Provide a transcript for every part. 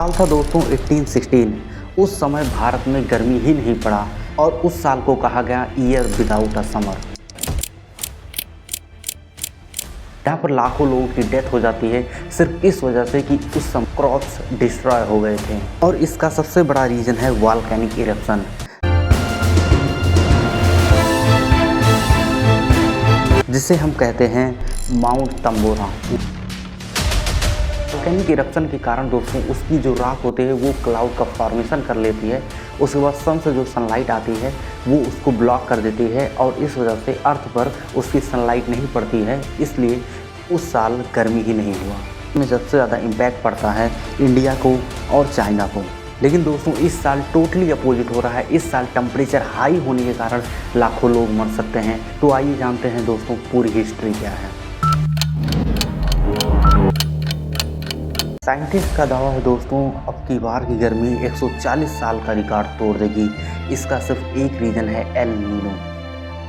साल था दोस्तों 1816। उस समय भारत में गर्मी ही नहीं पड़ा और उस साल को कहा गया ईयर विदाउट अ समर। यहाँ पर लाखों लोगों की डेथ हो जाती है सिर्फ इस वजह से कि उस समय क्रॉप्स डिस्ट्रॉय हो गए थे। और इसका सबसे बड़ा रीजन है वॉल्केनिक इरप्शन, जिसे हम कहते हैं माउंट तंबोरा। वॉल्केनिक इरप्शन के कारण दोस्तों उसकी जो राख होती है वो क्लाउड का फॉर्मेशन कर लेती है। उसके बाद सन से जो सनलाइट आती है वो उसको ब्लॉक कर देती है और इस वजह से अर्थ पर उसकी सनलाइट नहीं पड़ती है, इसलिए उस साल गर्मी ही नहीं हुआ। इसमें सबसे ज़्यादा इम्पैक्ट पड़ता है इंडिया को और चाइना को। लेकिन दोस्तों इस साल टोटली अपोजिट हो रहा है। इस साल टेम्परेचर हाई होने के कारण लाखों लोग मर सकते हैं। तो आइए जानते हैं दोस्तों पूरी हिस्ट्री क्या है। साइंटिस्ट का दावा है दोस्तों अब की बार की गर्मी 140 साल का रिकॉर्ड तोड़ देगी। इसका सिर्फ एक रीज़न है एल नीनो।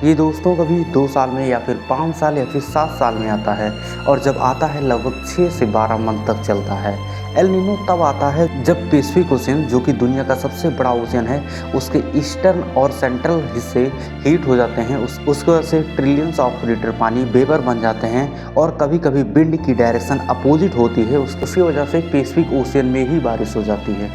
ये दोस्तों कभी 2 साल में या फिर 5 साल या फिर 7 साल में आता है और जब आता है लगभग 6 से 12 मंथ तक चलता है। एल नीनो तब आता है जब पैसिफिक ओशन, जो कि दुनिया का सबसे बड़ा ओशन है, उसके ईस्टर्न और सेंट्रल हिस्से हीट हो जाते हैं। उसकी वजह से ट्रिलियंस ऑफ लीटर पानी वेपर बन जाते हैं और कभी कभी विंड की डायरेक्शन अपोजिट होती है। उसकी वजह से पैसिफिक ओशन में ही बारिश हो जाती है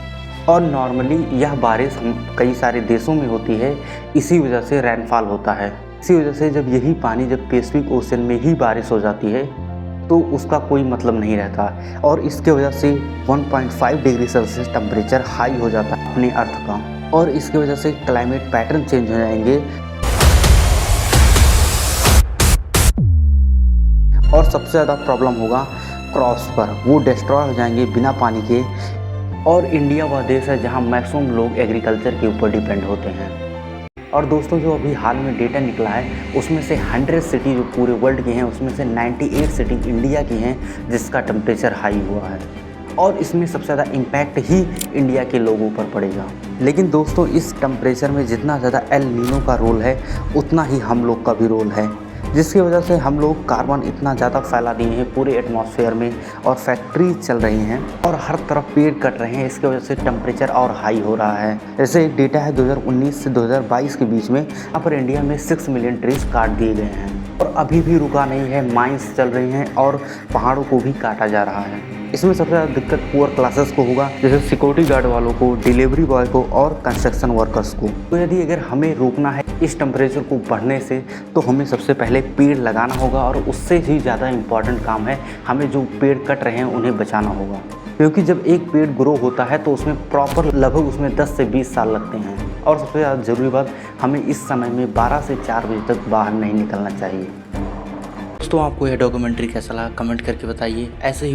और नॉर्मली यह बारिश कई सारे देशों में होती है। इसी वजह से रेनफॉल होता है। इसी वजह से जब यही पानी जब पैसिफिक ओशन में ही बारिश हो जाती है तो उसका कोई मतलब नहीं रहता और इसके वजह से 1.5 डिग्री सेल्सियस टेम्परेचर हाई हो जाता है अपने अर्थ का और इसकी वजह से क्लाइमेट पैटर्न चेंज हो जाएंगे और सबसे ज़्यादा प्रॉब्लम होगा क्रॉप्स पर, वो डिस्ट्रॉय हो जाएंगे बिना पानी के। और इंडिया वह देश है जहां मैक्सिमम लोग एग्रीकल्चर के ऊपर डिपेंड होते हैं। और दोस्तों जो अभी हाल में डेटा निकला है उसमें से 100 सिटी जो पूरे वर्ल्ड की हैं उसमें से 98 सिटी इंडिया की हैं जिसका टेम्परेचर हाई हुआ है और इसमें सबसे ज़्यादा इम्पैक्ट ही इंडिया के लोगों पर पड़ेगा। लेकिन दोस्तों इस टेम्परेचर में जितना ज़्यादा एल नीनो का रोल है उतना ही हम लोग का भी रोल है, जिसकी वजह से हम लोग कार्बन इतना ज़्यादा फैला दिए हैं पूरे एटमॉस्फेयर में और फैक्ट्री चल रही हैं और हर तरफ पेड़ कट रहे हैं। इसकी वजह से टेम्परेचर और हाई हो रहा है। जैसे एक डेटा है 2019 से 2022 के बीच में, यहाँ पर इंडिया में 6 मिलियन ट्रीज काट दिए गए हैं और अभी भी रुका नहीं है। माइंस चल रही हैं और पहाड़ों को भी काटा जा रहा है। इसमें सबसे ज़्यादा दिक्कत पुअर क्लासेस को होगा, जैसे सिक्योरिटी गार्ड वालों को, डिलीवरी बॉय को और कंस्ट्रक्शन वर्कर्स को। तो यदि अगर हमें रोकना है इस टेम्परेचर को बढ़ने से तो हमें सबसे पहले पेड़ लगाना होगा और उससे ही ज़्यादा इम्पॉर्टेंट काम है हमें जो पेड़ कट रहे हैं उन्हें बचाना होगा। क्योंकि जब एक पेड़ ग्रो होता है तो उसमें प्रॉपर लगभग उसमें 10 से 20 साल लगते हैं। और सबसे ज़्यादा ज़रूरी बात, हमें इस समय में 12 से 4 बजे तक बाहर नहीं निकलना चाहिए। दोस्तों आपको यह डॉक्यूमेंट्री कैसा लगा कमेंट करके बताइए। ऐसे ही